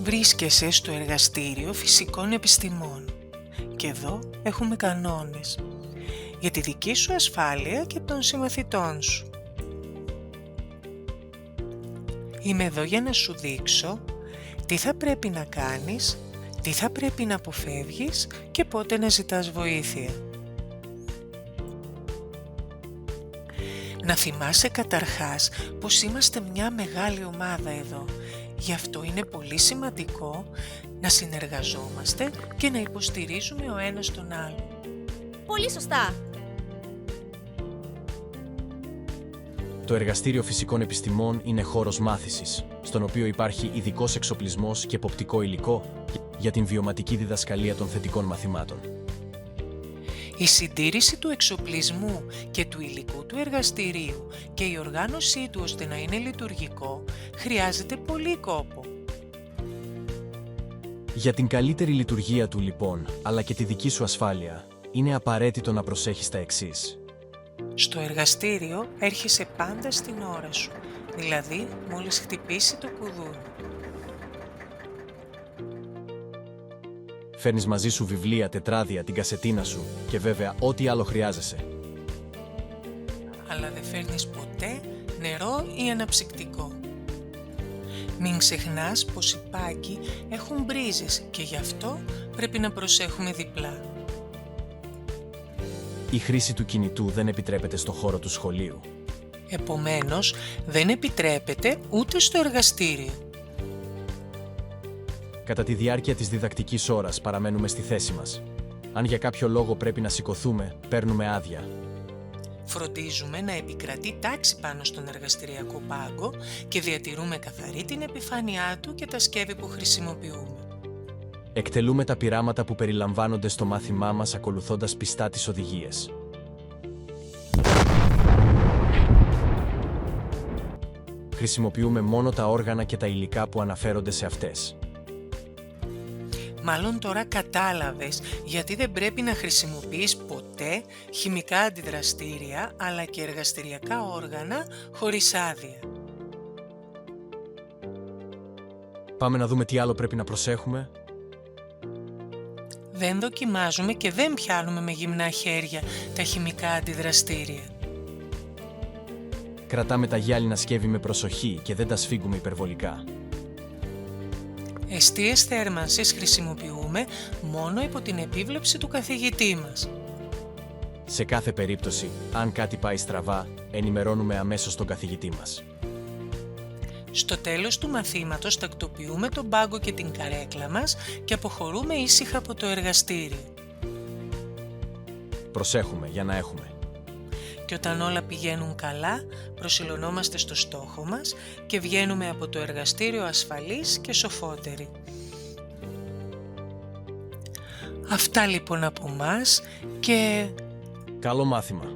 Βρίσκεσαι στο εργαστήριο φυσικών επιστημών και εδώ έχουμε κανόνες για τη δική σου ασφάλεια και των συμμαθητών σου. Είμαι εδώ για να σου δείξω τι θα πρέπει να κάνεις, τι θα πρέπει να αποφεύγεις και πότε να ζητάς βοήθεια. Να θυμάσαι καταρχάς πως είμαστε μια μεγάλη ομάδα εδώ. Γι' αυτό είναι πολύ σημαντικό να συνεργαζόμαστε και να υποστηρίζουμε ο ένας τον άλλο. Πολύ σωστά! Το Εργαστήριο Φυσικών Επιστημών είναι χώρος μάθησης, στον οποίο υπάρχει ειδικός εξοπλισμός και εποπτικό υλικό για την βιωματική διδασκαλία των θετικών μαθημάτων. Η συντήρηση του εξοπλισμού και του υλικού του εργαστηρίου και η οργάνωσή του ώστε να είναι λειτουργικό χρειάζεται πολύ κόπο. Για την καλύτερη λειτουργία του λοιπόν, αλλά και τη δική σου ασφάλεια, είναι απαραίτητο να προσέχεις τα εξής. Στο εργαστήριο έρχεσαι πάντα στην ώρα σου, δηλαδή μόλις χτυπήσει το κουδούνι. Φέρνεις μαζί σου βιβλία, τετράδια, την κασετίνα σου και βέβαια ό,τι άλλο χρειάζεσαι. Αλλά δεν φέρνεις ποτέ νερό ή αναψυκτικό. Μην ξεχνάς πως οι πάγκοι έχουν μπρίζες και γι' αυτό πρέπει να προσέχουμε διπλά. Η χρήση του κινητού δεν επιτρέπεται στο χώρο του σχολείου. Επομένως, δεν επιτρέπεται ούτε στο εργαστήριο. Κατά τη διάρκεια της διδακτικής ώρας παραμένουμε στη θέση μας. Αν για κάποιο λόγο πρέπει να σηκωθούμε, παίρνουμε άδεια. Φροντίζουμε να επικρατεί τάξη πάνω στον εργαστηριακό πάγκο και διατηρούμε καθαρή την επιφάνειά του και τα σκεύη που χρησιμοποιούμε. Εκτελούμε τα πειράματα που περιλαμβάνονται στο μάθημά μας ακολουθώντας πιστά τις οδηγίες. Χρησιμοποιούμε μόνο τα όργανα και τα υλικά που αναφέρονται σε αυτές. Μάλλον τώρα κατάλαβες γιατί δεν πρέπει να χρησιμοποιείς ποτέ χημικά αντιδραστήρια αλλά και εργαστηριακά όργανα χωρίς άδεια. Πάμε να δούμε τι άλλο πρέπει να προσέχουμε. Δεν δοκιμάζουμε και δεν πιάνουμε με γυμνά χέρια τα χημικά αντιδραστήρια. Κρατάμε τα γυάλινα σκεύη με προσοχή και δεν τα σφίγγουμε υπερβολικά. Εστίες θέρμανσης χρησιμοποιούμε μόνο υπό την επίβλεψη του καθηγητή μας. Σε κάθε περίπτωση, αν κάτι πάει στραβά, ενημερώνουμε αμέσως τον καθηγητή μας. Στο τέλος του μαθήματος τακτοποιούμε τον πάγκο και την καρέκλα μας και αποχωρούμε ήσυχα από το εργαστήριο. Προσέχουμε για να έχουμε. Και όταν όλα πηγαίνουν καλά, προσηλωνόμαστε στο στόχο μας και βγαίνουμε από το εργαστήριο ασφαλείς και σοφότεροι. Αυτά λοιπόν από μας και... Καλό μάθημα!